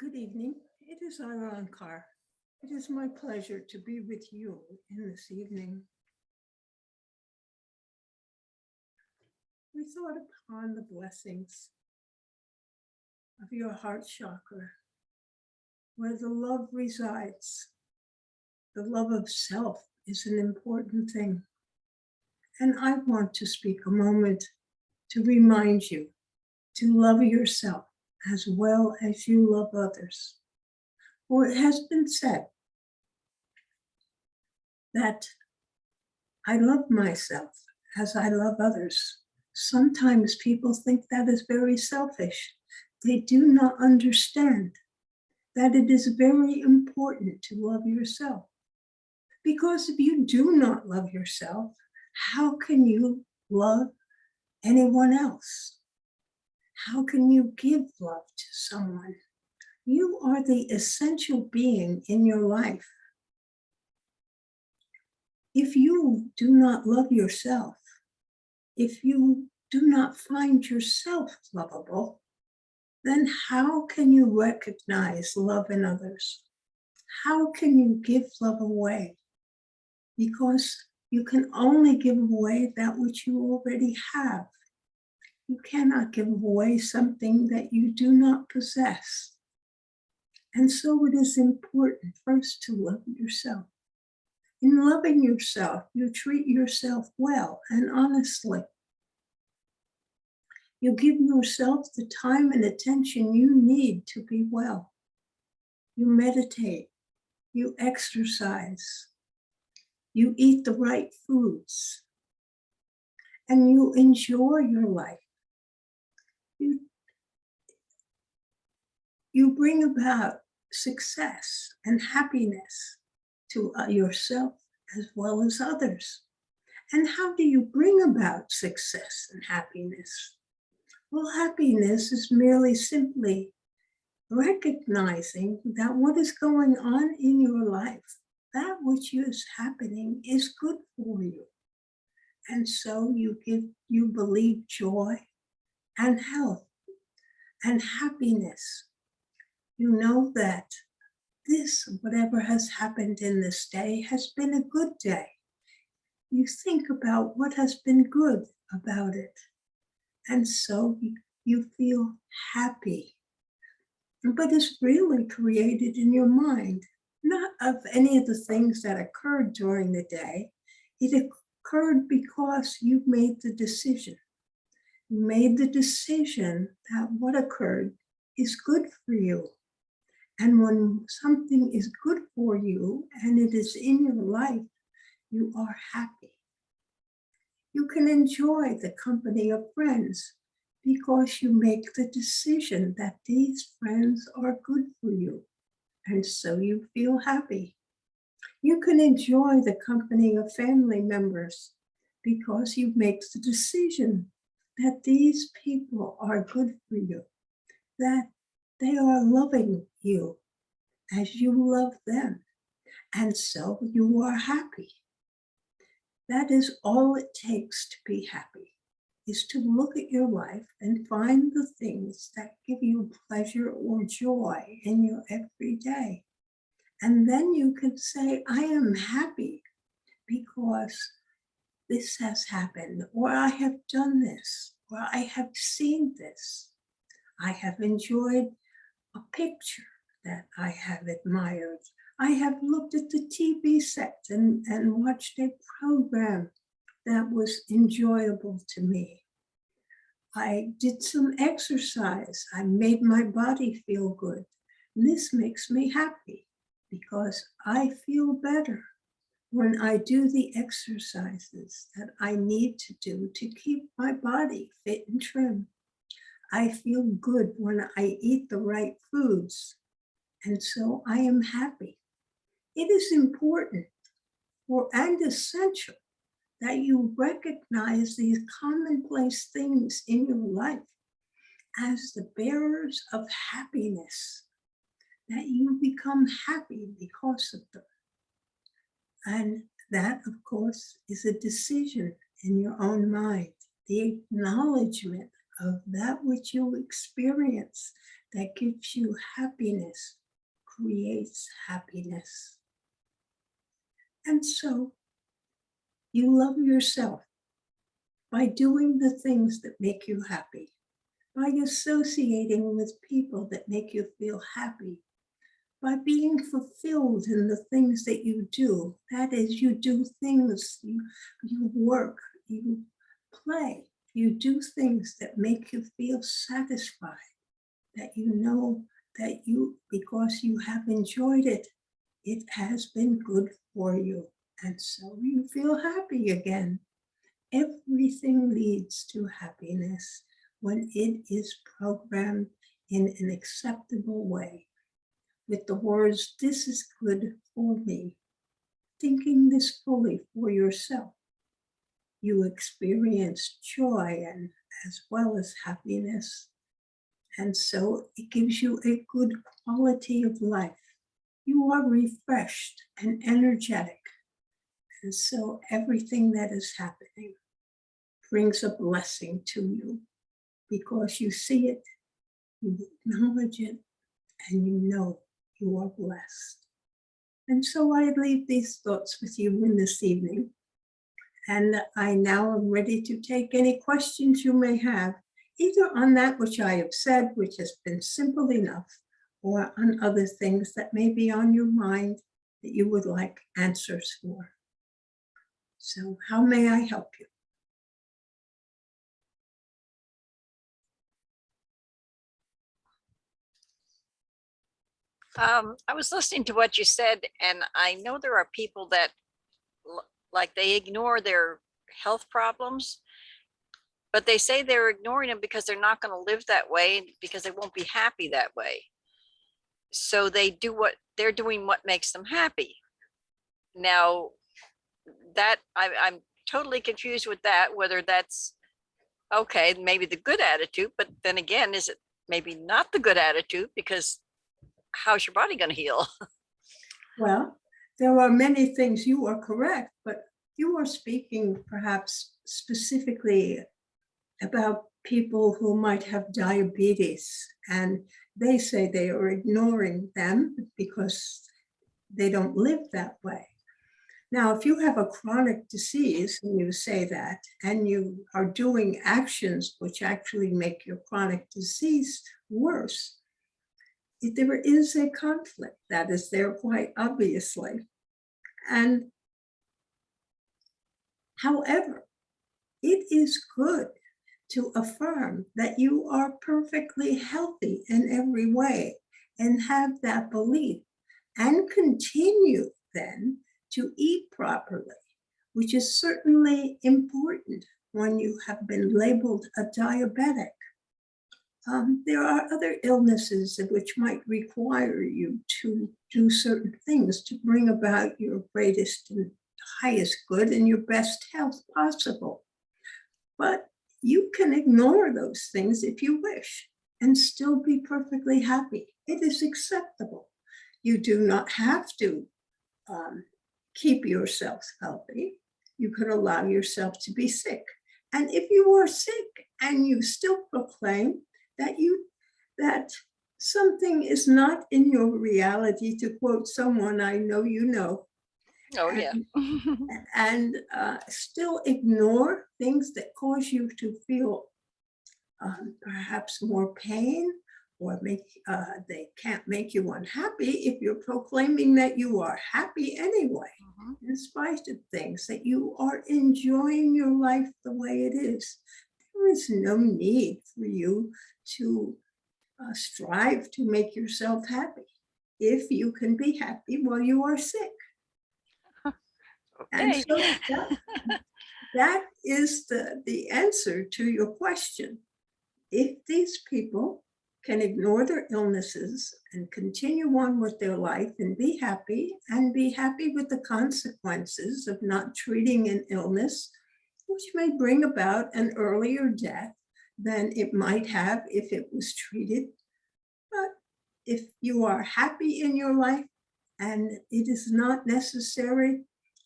Good evening. It is Car. It is my pleasure to be with you in this evening. We thought upon the blessings of your heart chakra, where the love resides. The love of self is an important thing. And I want to speak a moment to remind you to love yourself as well as you love others. For it has been said that I love myself as I love others. Sometimes people think that is very selfish. They do not understand that it is very important to love yourself. Because if you do not love yourself, how can you love anyone else? How can you give love to someone? You are the essential being in your life. If you do not love yourself, if you do not find yourself lovable, then how can you recognize love in others? How can you give love away? Because you can only give away that which you already have. You cannot give away something that you do not possess. And so it is important first to love yourself. In loving yourself, you treat yourself well and honestly. You give yourself the time and attention you need to be well. You meditate, you exercise, you eat the right foods, and you enjoy your life. You bring about success and happiness to yourself as well as others. And how do you bring about success and happiness? Well, happiness is merely simply recognizing that what is going on in your life, that which is happening, is good for you. And so you believe joy and health and happiness. You know that whatever has happened in this day, has been a good day. You think about what has been good about it. And so you feel happy. But it's really created in your mind, not of any of the things that occurred during the day. It occurred because you made the decision. You made the decision that what occurred is good for you. And when something is good for you and it is in your life, you are happy. You can enjoy the company of friends because you make the decision that these friends are good for you. And so you feel happy. You can enjoy the company of family members because you make the decision that these people are good for you, that they are loving you as you love them. And so you are happy. That is all it takes to be happy, is to look at your life and find the things that give you pleasure or joy in your everyday. And then you can say, I am happy because this has happened, or I have done this, or I have seen this. I have enjoyed a picture that I have admired. I have looked at the TV set and watched a program that was enjoyable to me. I did some exercise. I made my body feel good. And this makes me happy because I feel better when I do the exercises that I need to do to keep my body fit and trim. I feel good when I eat the right foods, and so I am happy. It is important and essential that you recognize these commonplace things in your life as the bearers of happiness, that you become happy because of them. And that, of course, is a decision in your own mind, the acknowledgement of that which you experience, that gives you happiness creates happiness. And so you love yourself by doing the things that make you happy, by associating with people that make you feel happy, by being fulfilled in the things that you do. That is, you do things, you work, you play, you do things that make you feel satisfied, that you know that you, because you have enjoyed it, it has been good for you. And so you feel happy again. Everything leads to happiness when it is programmed in an acceptable way, with the words, "This is good for me." Thinking this fully for yourself, you experience joy and as well as happiness. And so it gives you a good quality of life. You are refreshed and energetic. And so everything that is happening brings a blessing to you because you see it, you acknowledge it, and you know you are blessed. And so I leave these thoughts with you in this evening. And I now am ready to take any questions you may have, either on that which I have said, which has been simple enough, or on other things that may be on your mind that you would like answers for. So how may I help you? I was listening to what you said, and I know there are people that like they ignore their health problems, but they say they're ignoring them because they're not going to live that way, because they won't be happy that way. So they do what they're doing, what makes them happy. Now, that I'm totally confused with that, whether that's okay, maybe the good attitude, but then again, is it maybe not the good attitude? Because how's your body going to heal? Well, there are many things. You are correct, but you are speaking perhaps specifically about people who might have diabetes, and they say they are ignoring them because they don't live that way. Now, if you have a chronic disease and you say that, and you are doing actions which actually make your chronic disease worse, there is a conflict that is there quite obviously. And however, it is good to affirm that you are perfectly healthy in every way and have that belief, and continue then to eat properly, which is certainly important when you have been labeled a diabetic. There are other illnesses which might require you to do certain things to bring about your greatest and highest good and your best health possible. But you can ignore those things if you wish and still be perfectly happy. It is acceptable. You do not have to keep yourself healthy. You could allow yourself to be sick. And if you are sick and you still proclaim that something is not in your reality, to quote someone I know you know, Oh, yeah. and still ignore things that cause you to feel perhaps more pain, or they can't make you unhappy if you're proclaiming that you are happy anyway, in spite of things, that you are enjoying your life the way it is. There is no need for you to strive to make yourself happy if you can be happy while you are sick. And Okay. so that is the answer to your question. If these people can ignore their illnesses and continue on with their life and be happy with the consequences of not treating an illness, which may bring about an earlier death than it might have if it was treated. But if you are happy in your life and it is not necessary,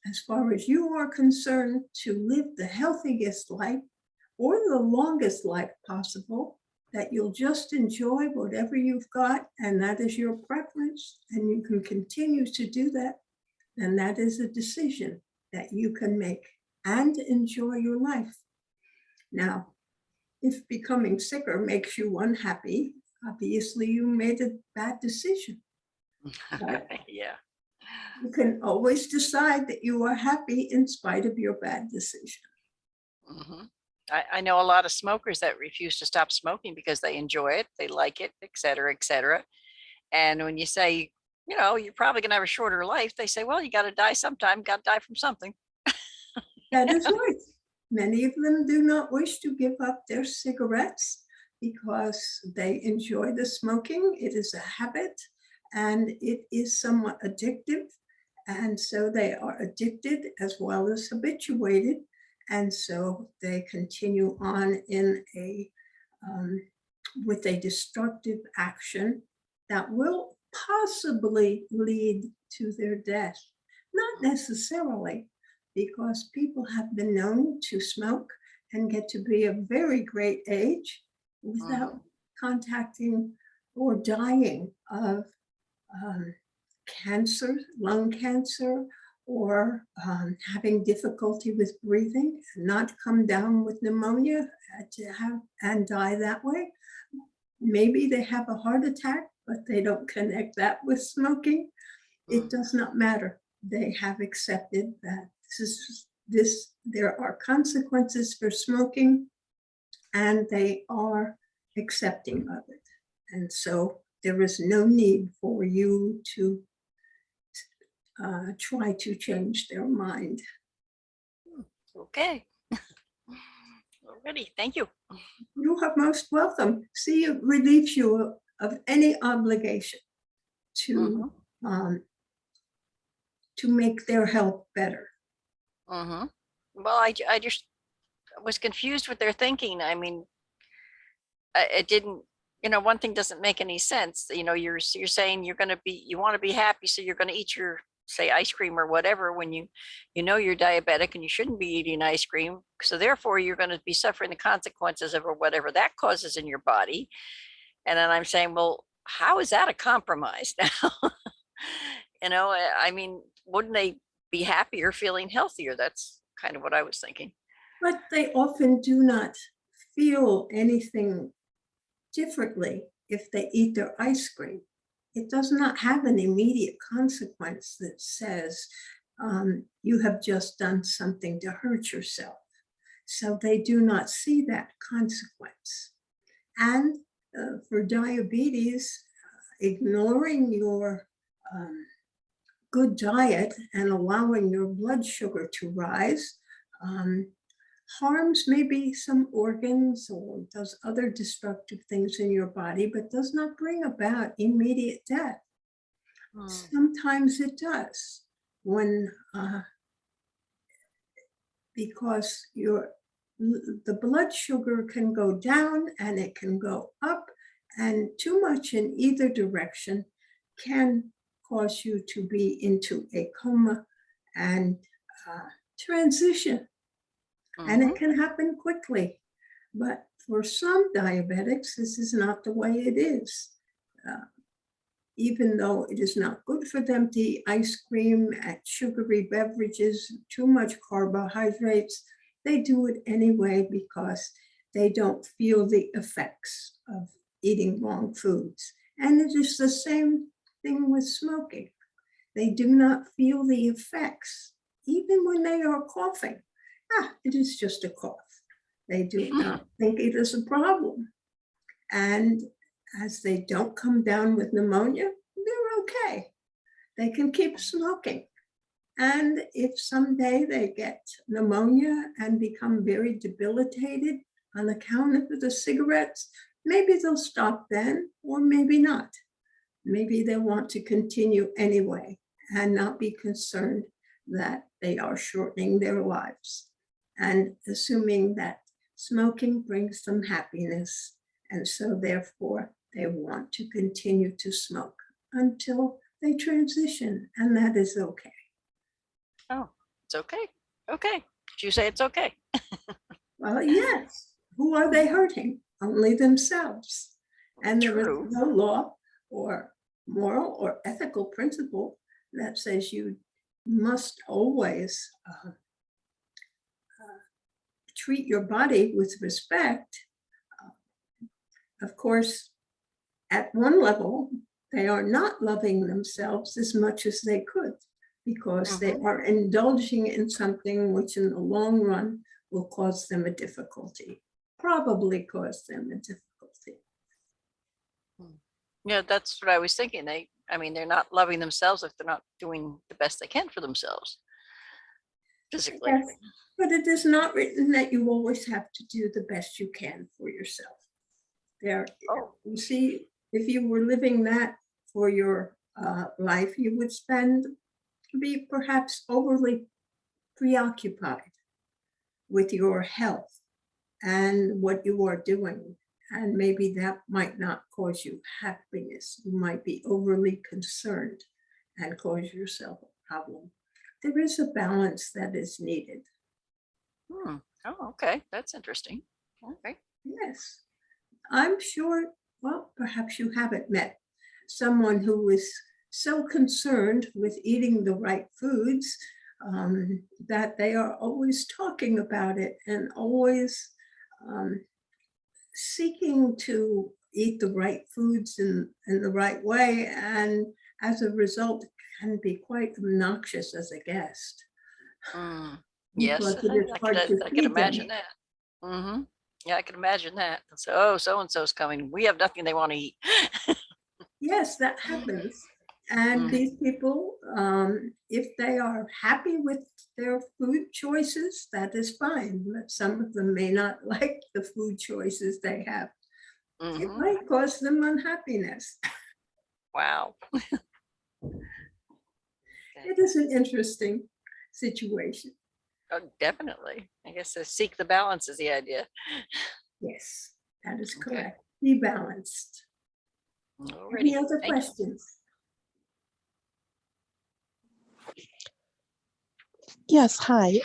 as far as you are concerned, to live the healthiest life or the longest life possible, that you'll just enjoy whatever you've got, and that is your preference, and you can continue to do that, then that is a decision that you can make and enjoy your life. Now, if becoming sicker makes you unhappy, obviously you made a bad decision. But Yeah. you can always decide that you are happy in spite of your bad decision. Mhm. I know a lot of smokers that refuse to stop smoking because they enjoy it, they like it, et cetera, et cetera. And when you say, you're probably gonna have a shorter life, they say, well, you gotta die sometime, gotta die from something. That is right. Many of them do not wish to give up their cigarettes because they enjoy the smoking. It is a habit and it is somewhat addictive. And so they are addicted as well as habituated. And so they continue on in with a destructive action that will possibly lead to their death. Not necessarily, because people have been known to smoke and get to be a very great age without Mhm. contacting or dying of cancer, lung cancer, or having difficulty with breathing, and not come down with pneumonia to have and die that way. Maybe they have a heart attack, but they don't connect that with smoking. It does not matter. They have accepted that there are consequences for smoking, and they are accepting of it. And so there is no need for you to try to change their mind. Okay. Alrighty, thank you. You are most welcome. See, it relieves you of any obligation to Mhm. um, to make their health better. Mhm. Well, I just was confused with their thinking. I mean, it didn't, one thing doesn't make any sense. You're saying you want to be happy, so you're going to eat your, say, ice cream or whatever when you know you're diabetic and you shouldn't be eating ice cream. So therefore, you're going to be suffering the consequences of whatever that causes in your body. And then I'm saying, well, how is that a compromise now? I mean, wouldn't they be happier feeling healthier? That's kind of what I was thinking. But they often do not feel anything differently if they eat their ice cream. It does not have an immediate consequence that says you have just done something to hurt yourself. So they do not see that consequence. And for diabetes, ignoring your good diet and allowing your blood sugar to rise um, harms maybe some organs or does other destructive things in your body, but does not bring about immediate death. Hmm. Sometimes it does when because the blood sugar can go down and it can go up, and too much in either direction can cause you to be into a coma and transition. And it Mhm. can happen quickly. But for some diabetics, this is not the way it is. Uh, Even though it is not good for them to eat ice cream and sugary beverages, too much carbohydrates, they do it anyway because they don't feel the effects of eating wrong foods. And it is the same thing with smoking. They do not feel the effects, even when they are coughing. It is just a cough. They do not think it is a problem. And as they don't come down with pneumonia, they're okay. They can keep smoking. And if someday they get pneumonia and become very debilitated on account of the cigarettes, maybe they'll stop then, or maybe not. Maybe they want to continue anyway and not be concerned that they are shortening their lives and assuming that smoking brings them happiness. And so, therefore, they want to continue to smoke until they transition, and that is okay. Oh, it's okay. Okay. Did you say it's okay? Well, yes, who are they hurting? only themselves. And there is True. no law or moral or ethical principle that says you must always treat your body with respect. Of course, at one level, they are not loving themselves as much as they could because they are indulging in something which in the long run will cause them a difficulty, probably cause them a difficulty. Yeah, that's what I was thinking. I mean, they're not loving themselves if they're not doing the best they can for themselves physically. Yes, but it is not written that you always have to do the best you can for yourself. There, Oh, you see, if you were living that for your life, you would be perhaps overly preoccupied with your health and what you are doing. And maybe that might not cause you happiness. You might be overly concerned and cause yourself a problem. There is a balance that is needed. oh, okay. That's interesting. Okay. Yes, I'm sure, well, perhaps you haven't met someone who is so concerned with eating the right foods that they are always talking about it and always um, seeking to eat the right foods in the right way. And as a result, can be quite obnoxious as a guest Yes, because it is hard to I could feed them. imagine that. Yeah, I can imagine that. So, oh, so and so's coming. We have nothing they want to eat. Yes, that happens. And these people, if they are happy with their food choices, that is fine. But some of them may not like the food choices they have. It might cause them unhappiness. Wow. It is an interesting situation. Oh, definitely. I guess seek the balance is the idea. Yes, that is Okay. correct. Be balanced. Alrighty. Any other Thank you. questions? Yes, hi.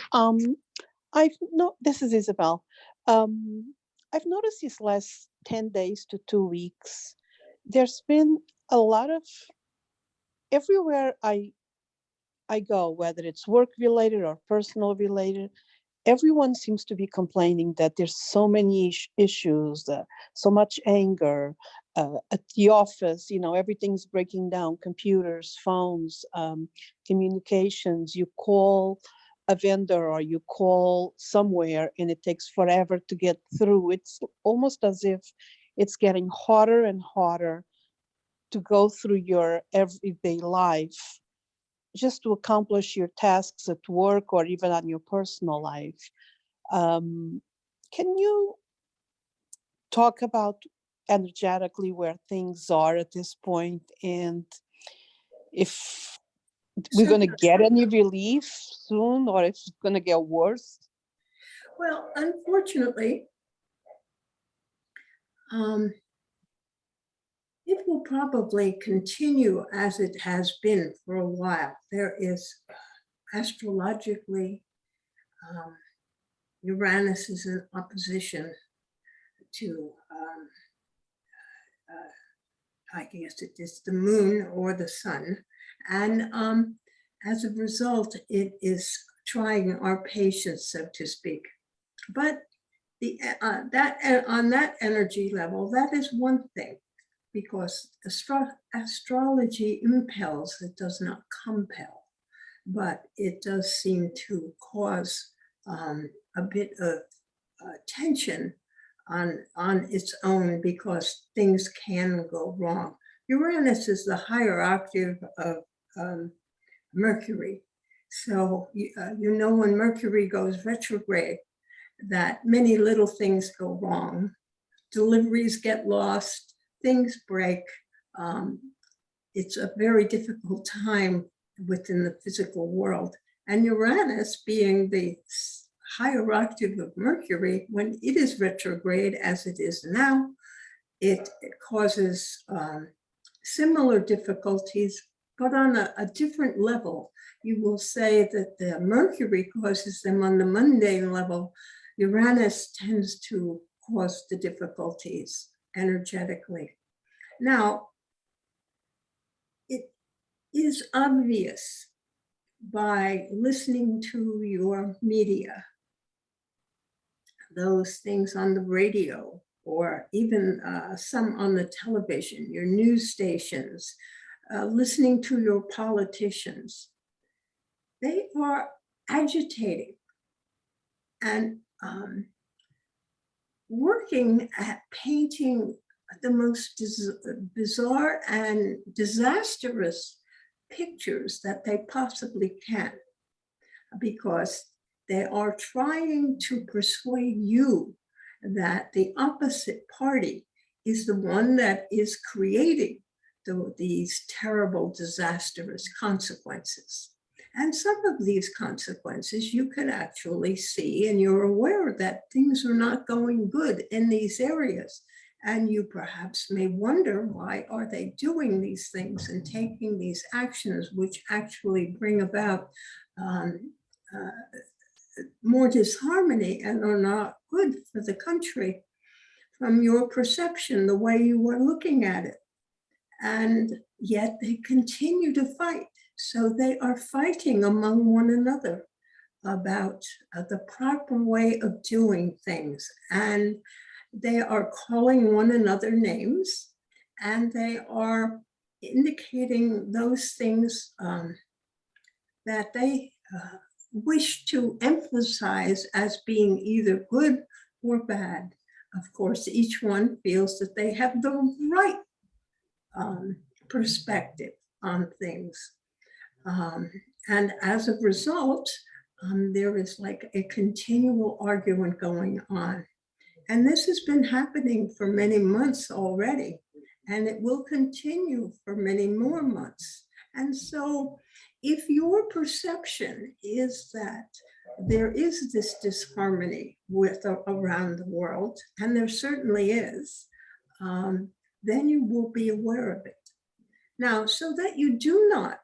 This is Isabel. I've noticed these last 10 days to 2 weeks, there's been a lot of everywhere I go, whether it's work related or personal related, everyone seems to be complaining that there's so many issues, so much anger at the office. Everything's breaking down: computers, phones, communications. You call a vendor or you call somewhere and it takes forever to get through. It's almost as if it's getting harder and harder to go through your everyday life just to accomplish your tasks at work or even on your personal life. Can you talk about energetically where things are at this point, and if we're going to get any relief soon or if it's going to get worse? Well, unfortunately, it will probably continue as it has been for a while. There is astrologically, Uranus is in opposition to, I guess it is the moon or the sun. And as a result, it is trying our patience, so to speak. But on that energy level, that is one thing, because astrology impels, it does not compel, but it does seem to cause a bit of tension on its own, because things can go wrong. Uranus is the higher octave of Mercury. So when Mercury goes retrograde, that many little things go wrong. Deliveries get lost, things break. It's a very difficult time within the physical world. And Uranus, being the higher octave of Mercury, when it is retrograde, as it is now, it causes similar difficulties, but on a different level. You will say that the Mercury causes them on the mundane level. Uranus tends to cause the difficulties energetically. Now, it is obvious by listening to your media, those things on the radio, or even some on the television, your news stations, listening to your politicians, they are agitating and working at painting the most bizarre and disastrous pictures that they possibly can, because they are trying to persuade you that the opposite party is the one that is creating these terrible, disastrous consequences. And some of these consequences you can actually see, and you're aware that things are not going good in these areas. And you perhaps may wonder, why are they doing these things and taking these actions which actually bring about more disharmony and are not good for the country from your perception, the way you are looking at it. And yet they continue to fight. So they are fighting among one another about the proper way of doing things. And they are calling one another names, and they are indicating those things that they wish to emphasize as being either good or bad. Of course, each one feels that they have the right perspective on things. And as a result, there is like a continual argument going on. And this has been happening for many months already, and it will continue for many more months. And so if your perception is that there is this disharmony around the world, and there certainly is, then you will be aware of it. Now, so that you do not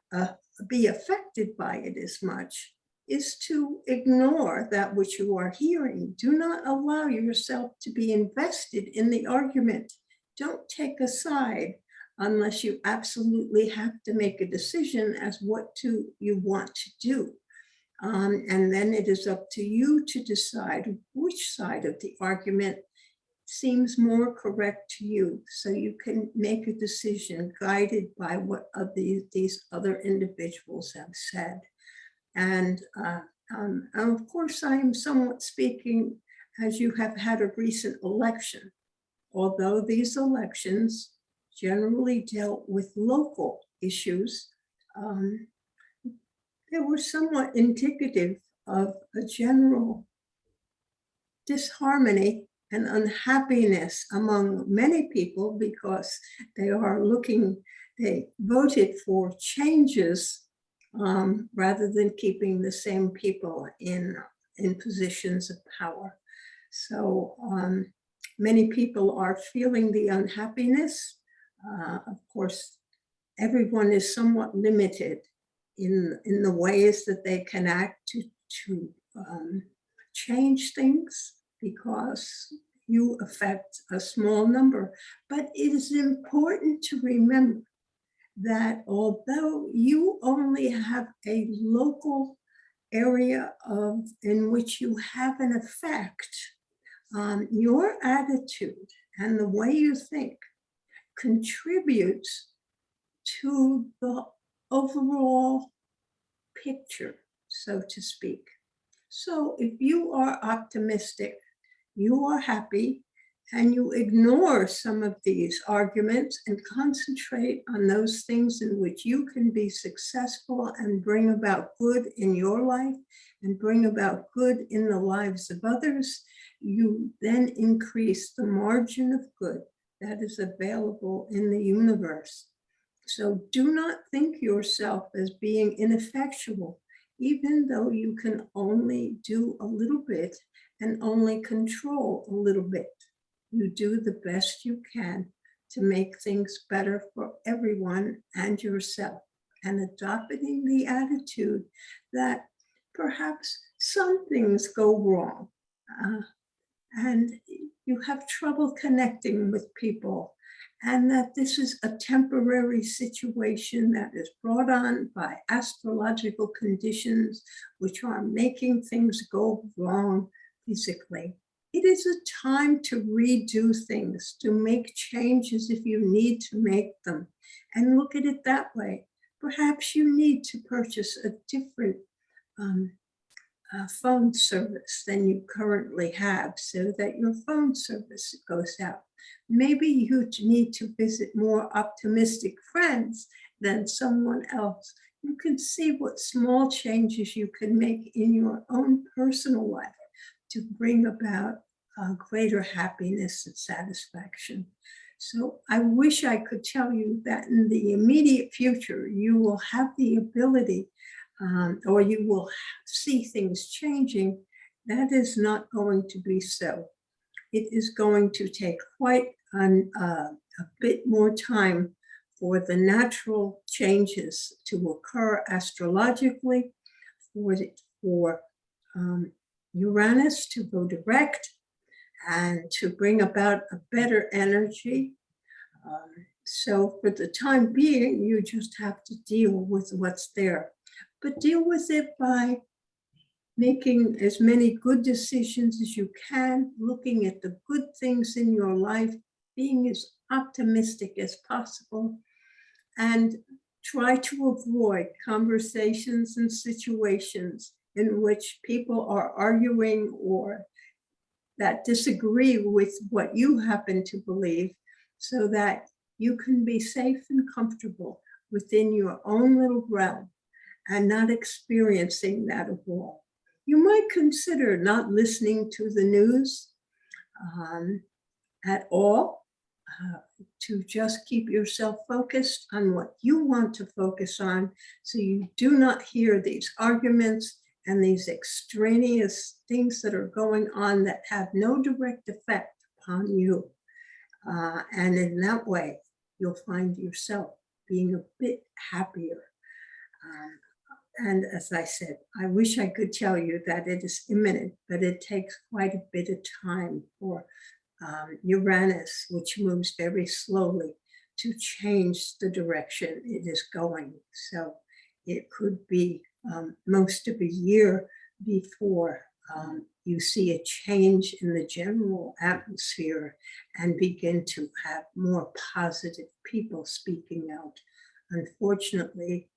be affected by it as much, is to ignore that which you are hearing. Do not allow yourself to be invested in the argument. Don't take a side unless you absolutely have to make a decision as what you want to do. And then it is up to you to decide which side of the argument seems more correct to you, so you can make a decision guided by what these other individuals have said. And of course, I am somewhat speaking as you have had a recent election, although these elections generally dealt with local issues. They were somewhat indicative of a general disharmony and unhappiness among many people, because they voted for changes rather than keeping the same people in positions of power. So many people are feeling the unhappiness. Of course, everyone is somewhat limited in the ways that they can act to change things, because you affect a small number. But it is important to remember that although you only have a local area in which you have an effect, your attitude and the way you think contributes to the overall picture, so to speak. So if you are optimistic, you are happy, and you ignore some of these arguments and concentrate on those things in which you can be successful and bring about good in your life and bring about good in the lives of others, you then increase the margin of good that is available in the universe. So do not think yourself as being ineffectual, even though you can only do a little bit and only control a little bit. You do the best you can to make things better for everyone and yourself, and adopting the attitude that perhaps some things go wrong, and you have trouble connecting with people, and that this is a temporary situation that is brought on by astrological conditions which are making things go wrong physically. It is a time to redo things, to make changes if you need to make them, and look at it that way. Perhaps you need to purchase a different phone service than you currently have so that your phone service goes out. Maybe you need to visit more optimistic friends than someone else. You can see what small changes you can make in your own personal life to bring about greater happiness and satisfaction. So I wish I could tell you that in the immediate future, you will have the ability or you will see things changing. That is not going to be so. It is going to take quite a bit more time for the natural changes to occur astrologically, for Uranus to go direct and to bring about a better energy. So for the time being, you just have to deal with what's there, but deal with it by making as many good decisions as you can, looking at the good things in your life, being as optimistic as possible, and try to avoid conversations and situations in which people are arguing or that disagree with what you happen to believe, so that you can be safe and comfortable within your own little realm and not experiencing that at all. You might consider not listening to the news at all, to just keep yourself focused on what you want to focus on, so you do not hear these arguments and these extraneous things that are going on that have no direct effect upon you. And in that way, you'll find yourself being a bit happier. And as I said, I wish I could tell you that it is imminent, but it takes quite a bit of time for Uranus, which moves very slowly, to change the direction it is going. So it could be most of a year before you see a change in the general atmosphere and begin to have more positive people speaking out. Unfortunately,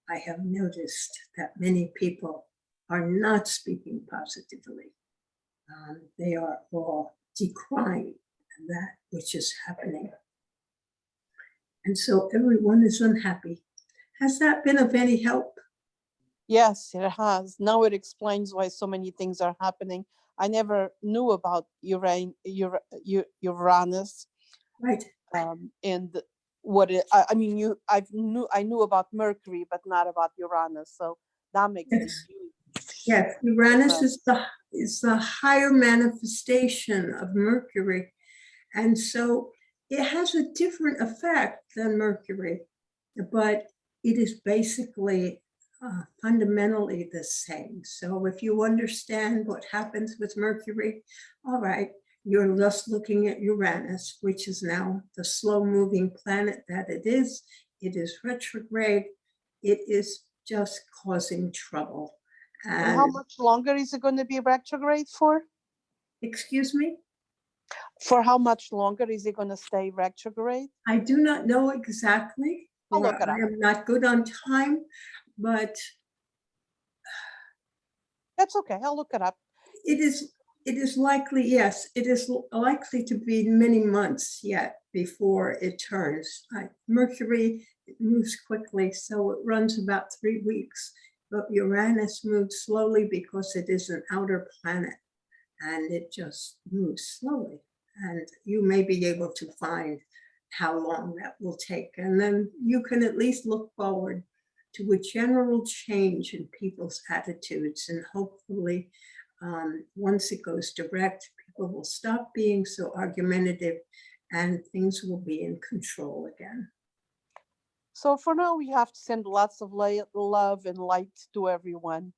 I have noticed that many people are not speaking positively. They are all decrying that which is happening. And so everyone is unhappy. Has that been of any help? Yes, it has. Now it explains why so many things are happening. I never knew about Uranus, Right. and what it. I mean, I knew about Mercury, but not about Uranus. So that makes a Yes. huge Yes, Uranus difference. is the higher manifestation of Mercury, and so it has a different effect than Mercury, but it is basically fundamentally the same. So if you understand what happens with Mercury, all right, you're just looking at Uranus, which is now the slow-moving planet that it is. It is retrograde. It is just causing trouble. And how much longer is it going to be retrograde for? Excuse me? For how much longer is it going to stay retrograde? I do not know exactly. I'll look it up. I am not good on time, but That's okay. I'll look it up. it is likely, yes, it is likely to be many months yet before it turns. Mercury moves quickly, so it runs about 3 weeks, but Uranus moves slowly because it is an outer planet and it just moves slowly. And you may be able to find how long that will take. And then you can at least look forward to a general change in people's attitudes. And hopefully, once it goes direct, people will stop being so argumentative and things will be in control again. So for now, we have to send lots of love and light to everyone.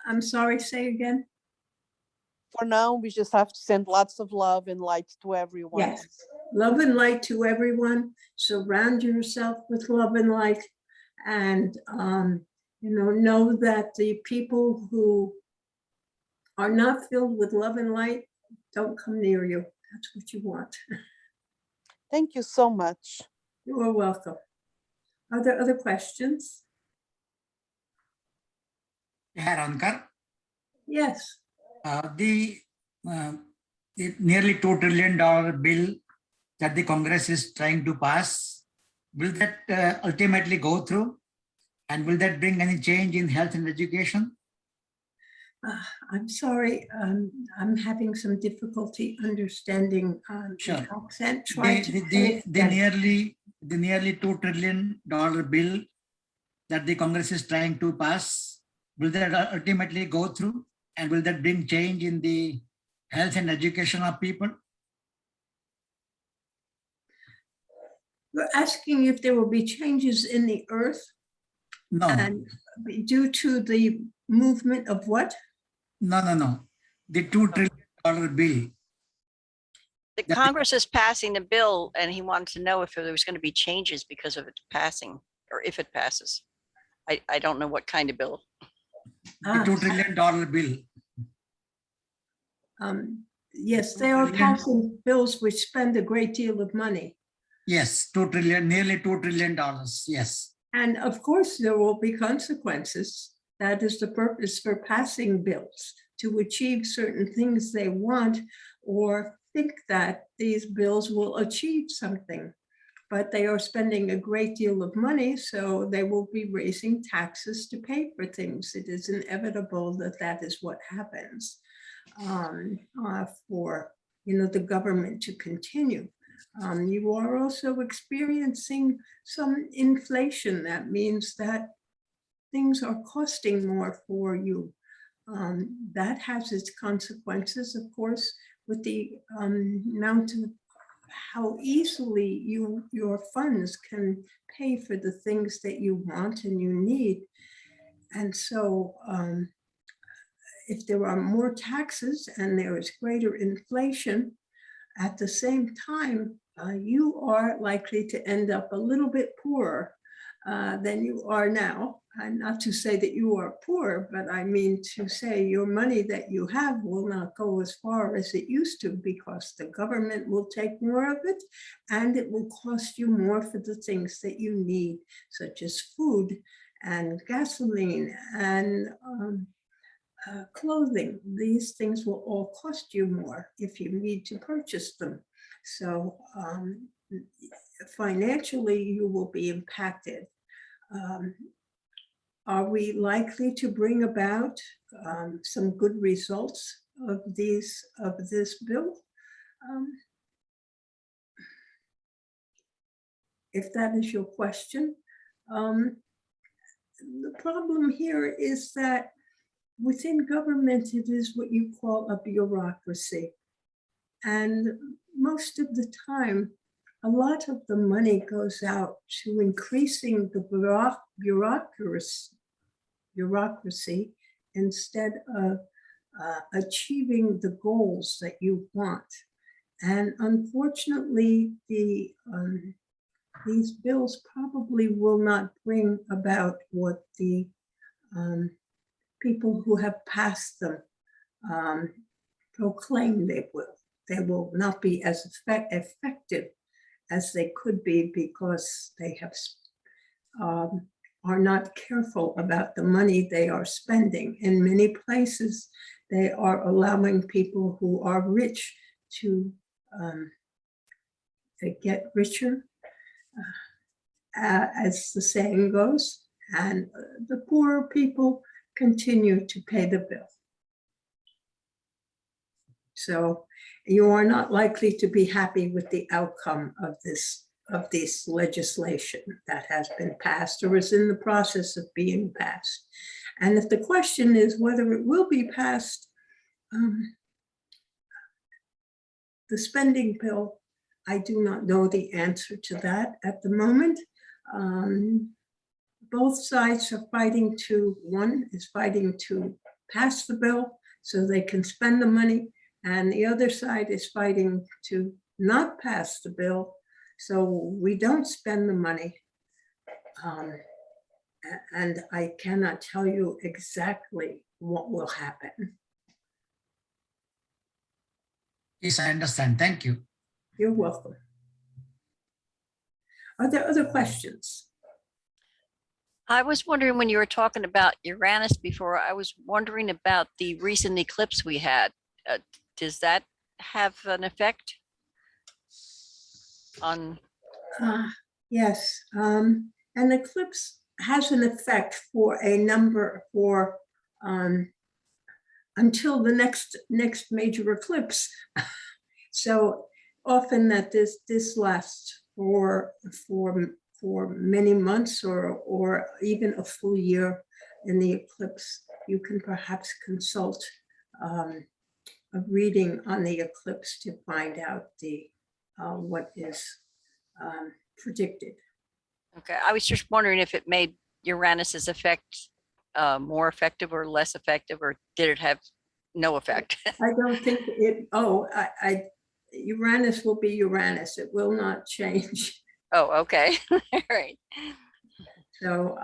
I'm sorry, say again? for now, we just have to send lots of love and light to everyone. Yes, love and light to everyone. Surround yourself with love and light, and know that the people who are not filled with love and light don't come near you. That's what you want. Thank you so much. You are welcome. Are there other questions? Herr Ankar, Yes. the nearly $2 trillion bill that the Congress is trying to pass, will that ultimately go through? And will that bring any change in health and education? I'm sorry, I'm having some difficulty understanding Sure. the accent. Try to The nearly $2 trillion bill that the Congress is trying to pass, will that ultimately go through? And will that bring change in the health and education of people? We're asking if there will be changes in the earth No, and due to the movement of what? no. The $2 trillion bill. The Congress is passing a bill and he wanted to know if there was going to be changes because of it passing or if it passes. I don't know what kind of bill. The $2 trillion bill. Yes, they are passing bills which spend a great deal of money. Yes, 2 trillion, nearly $2 trillion. Yes. And of course, there will be consequences. That is the purpose for passing bills, to achieve certain things they want or think that these bills will achieve something. But they are spending a great deal of money, so they will be raising taxes to pay for things. It is inevitable that that is what happens for the government to continue. You are also experiencing some inflation. That means that things are costing more for you. That has its consequences, of course, with the amount of how easily your funds can pay for the things that you want and you need. And so if there are more taxes and there is greater inflation, at the same time, you are likely to end up a little bit poorer than you are now. And not to say that you are poor, but I mean to say your money that you have will not go as far as it used to, because the government will take more of it and it will cost you more for the things that you need, such as food and gasoline and clothing. These things will all cost you more if you need to purchase them. So financially, you will be impacted. Are we likely to bring about some good results of this bill? If that is your question. The problem here is that within government, it is what you call a bureaucracy. And most of the time, a lot of the money goes out to increasing the bureaucracy instead of achieving the goals that you want. And unfortunately, these bills probably will not bring about what the people who have passed them proclaim they will. They will not be as effective as they could be, because they have are not careful about the money they are spending. In many places, they are allowing people who are rich to get richer, as the saying goes, and the poorer people continue to pay the bill. So you are not likely to be happy with the outcome of this legislation that has been passed or is in the process of being passed. And if the question is whether it will be passed, the spending bill, I do not know the answer to that at the moment. Both sides are fighting to, one is fighting to pass the bill, so they can spend the money, and the other side is fighting to not pass the bill so we don't spend the money. And I cannot tell you exactly what will happen. Yes, I understand. Thank you. You're welcome. Are there other questions? I was wondering when you were talking about Uranus before, I was wondering about the recent eclipse we had. Does that have an effect on? Yes, an eclipse has an effect for a number for until the next major eclipse. So often that this lasts for many months or even a full year in the eclipse. You can perhaps consult a reading on the eclipse to find out the what is predicted. Okay, I was just wondering if it made Uranus's effect more effective or less effective, or did it have no effect? I don't think it, Uranus will be Uranus. It will not change. Oh, okay. All right. So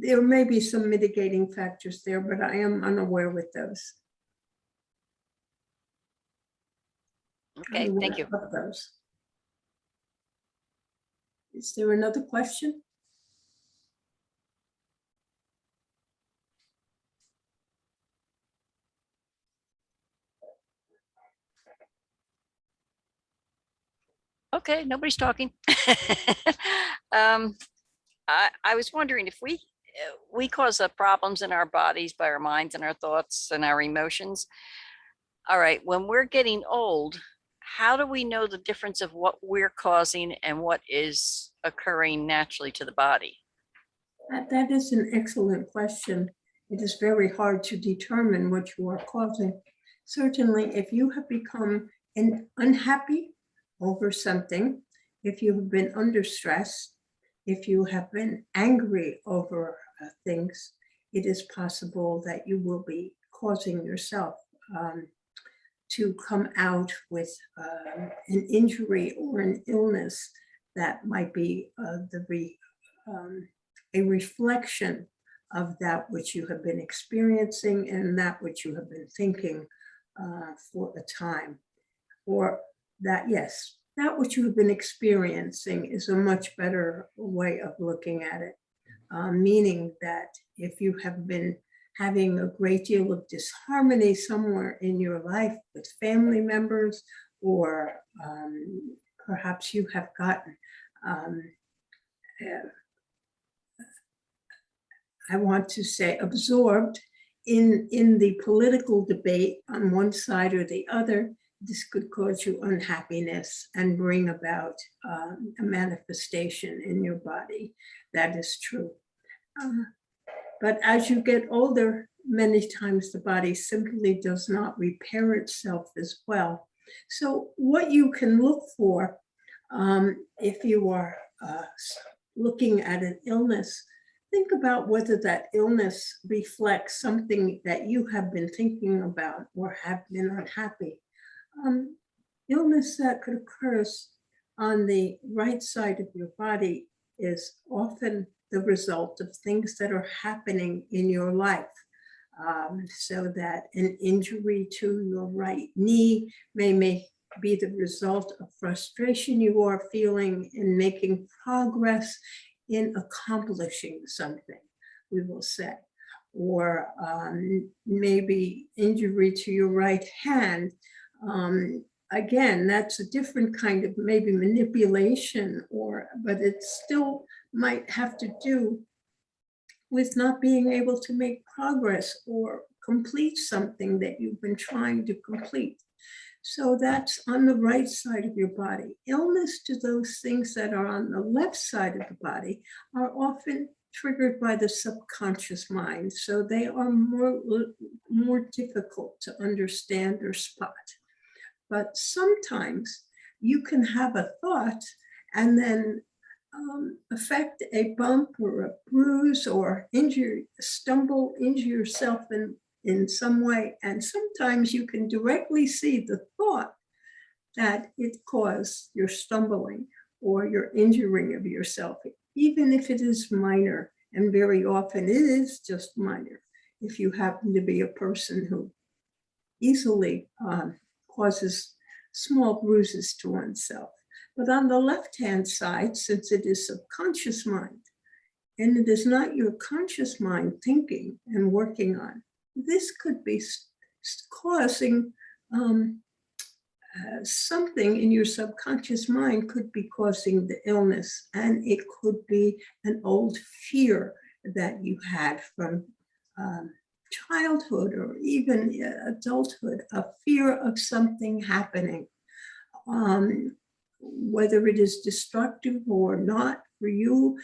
there may be some mitigating factors there, but I am unaware with those. Okay, thank you. Of those. Is there another question? Okay, nobody's talking. I was wondering if we cause problems in our bodies by our minds and our thoughts and our emotions. All right, when we're getting old, how do we know the difference of what we're causing and what is occurring naturally to the body? That is an excellent question. It is very hard to determine what you are causing. Certainly, if you have become unhappy over something, if you have been under stress, if you have been angry over things, it is possible that you will be causing yourself to come out with an injury or an illness that might be a reflection of that which you have been experiencing and that which you have been thinking for a time. Or that, yes, that which you have been experiencing is a much better way of looking at it, meaning that if you have been having a great deal of disharmony somewhere in your life with family members, or perhaps you have gotten I want to say absorbed in the political debate on one side or the other, this could cause you unhappiness and bring about a manifestation in your body. That is true. But as you get older, many times the body simply does not repair itself as well. So what you can look for if you are looking at an illness, think about whether that illness reflects something that you have been thinking about or have been unhappy. Illness that could occur on the right side of your body is often the result of things that are happening in your life. So that an injury to your right knee may be the result of frustration you are feeling in making progress in accomplishing something, we will say. Or maybe injury to your right hand. Again, that's a different kind of maybe manipulation, but it still might have to do with not being able to make progress or complete something that you've been trying to complete. So that's on the right side of your body. Illness to those things that are on the left side of the body are often triggered by the subconscious mind. So they are more difficult to understand or spot. But sometimes you can have a thought and then affect a bump or a bruise or injure yourself in some way. And sometimes you can directly see the thought that it caused your stumbling or your injuring of yourself, even if it is minor. And very often it is just minor. If you happen to be a person who easily causes small bruises to oneself. But on the left-hand side, since it is subconscious mind, and it is not your conscious mind thinking and working on, this could be causing something in your subconscious mind could be causing the illness, and it could be an old fear that you had from childhood or even adulthood, a fear of something happening, whether it is destructive or not for you.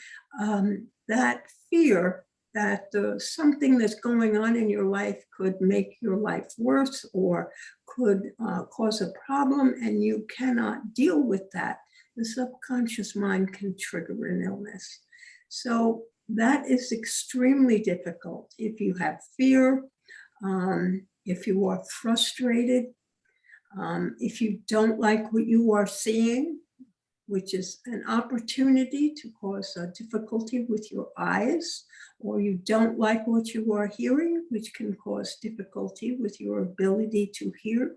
That fear that something that's going on in your life could make your life worse or could cause a problem, and you cannot deal with that. The subconscious mind can trigger an illness. So that is extremely difficult. If you have fear, if you are frustrated, if you don't like what you are seeing, which is an opportunity to cause a difficulty with your eyes, or you don't like what you are hearing, which can cause difficulty with your ability to hear,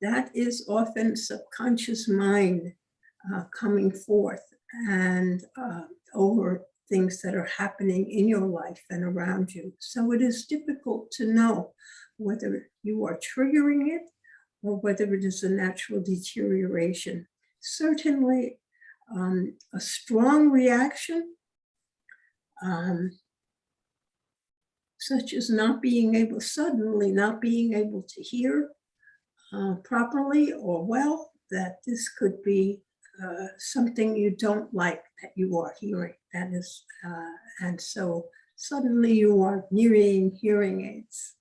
that is often subconscious mind coming forth and over things that are happening in your life and around you. So it is difficult to know whether you are triggering it or whether it is a natural deterioration. Certainly, a strong reaction, such as suddenly not being able to hear properly or well, that this could be something you don't like that you are hearing. That is, and so suddenly you are needing hearing aids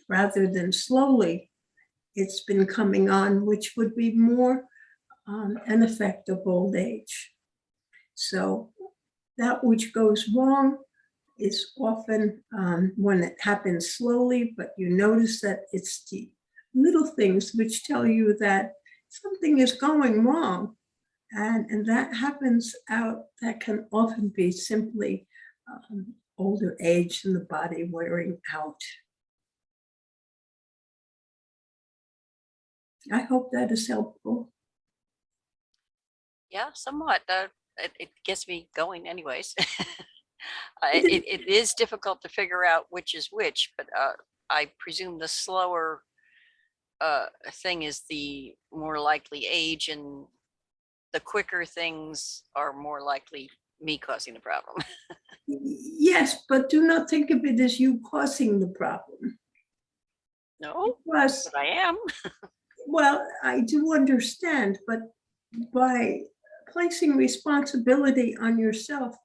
rather than slowly. It's been coming on, which would be more an effect of old age. So that which goes wrong is often when it happens slowly, but you notice that it's the little things which tell you that something is going wrong. And that happens out, that can often be simply older age and the body wearing out. I hope that is helpful. Yeah, somewhat. It gets me going anyways. It is difficult to figure out which is which, but I presume the slower thing is the more likely age, and the quicker things are more likely me causing the problem. Yes, but do not think of it as you causing the problem. No, Because, but I am. well, I do understand, but by placing responsibility on yourself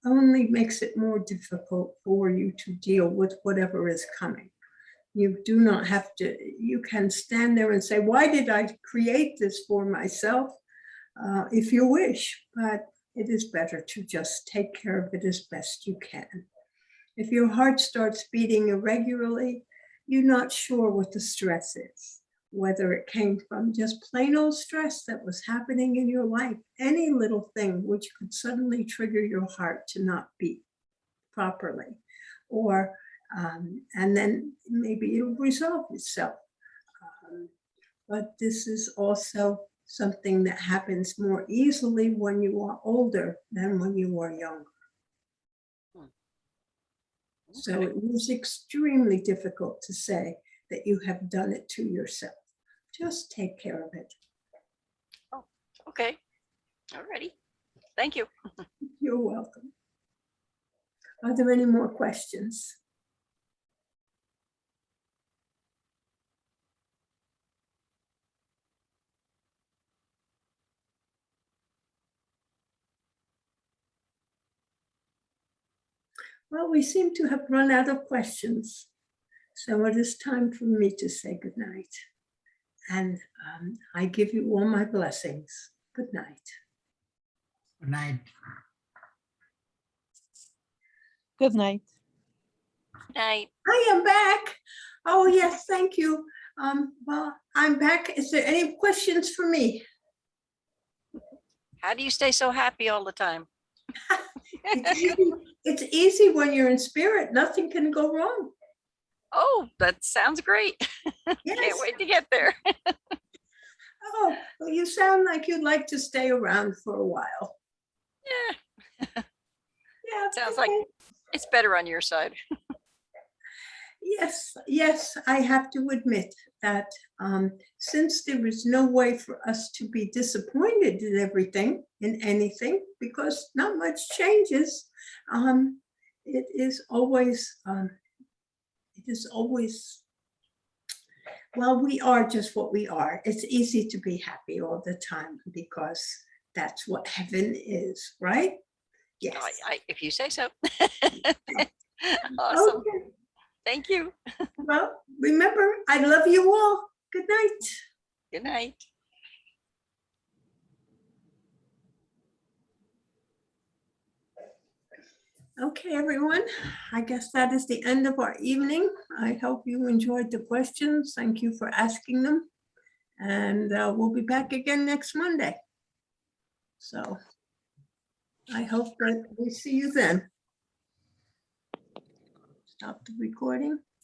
only makes it more difficult for you to deal with whatever is coming. You do not have to, you can stand there and say, why did I create this for myself? If you wish, but it is better to just take care of it as best you can. If your heart starts beating irregularly, you're not sure what the stress is, whether it came from just plain old stress that was happening in your life, any little thing which could suddenly trigger your heart to not beat properly, or and then maybe it'll resolve itself. But this is also something that happens more easily when you are older than when you are younger. So it is extremely difficult to say that you have done it to yourself. Just take care of it. Oh, okay. Alrighty. Thank you. You're welcome. Are there any more questions? Well, we seem to have run out of questions. So it is time for me to say goodnight. And I give you all my blessings. Good night. Good night. Good night. Night. I am back. Oh, yes, thank you. Well, I'm back. Is there any questions for me? How do you stay so happy all the time? It's easy when you're in spirit. Nothing can go wrong. Oh, that sounds great. Can't Yes. wait to get there. Oh, well, you sound like you'd like to stay around for a while. Yeah, Yeah. sounds like okay. it's better on your side. Yes, I have to admit that since there is no way for us to be disappointed in everything, in anything, because not much changes, it is always, well, we are just what we are. It's easy to be happy all the time because that's what heaven is, right? Yes. If you say so. Awesome. Okay. Thank you. Well, remember, I love you all. Good night. Good night. Okay, everyone, I guess that is the end of our evening. I hope you enjoyed the questions. Thank you for asking them. And we'll be back again next Monday. So I hope that we see you then. Stop the recording.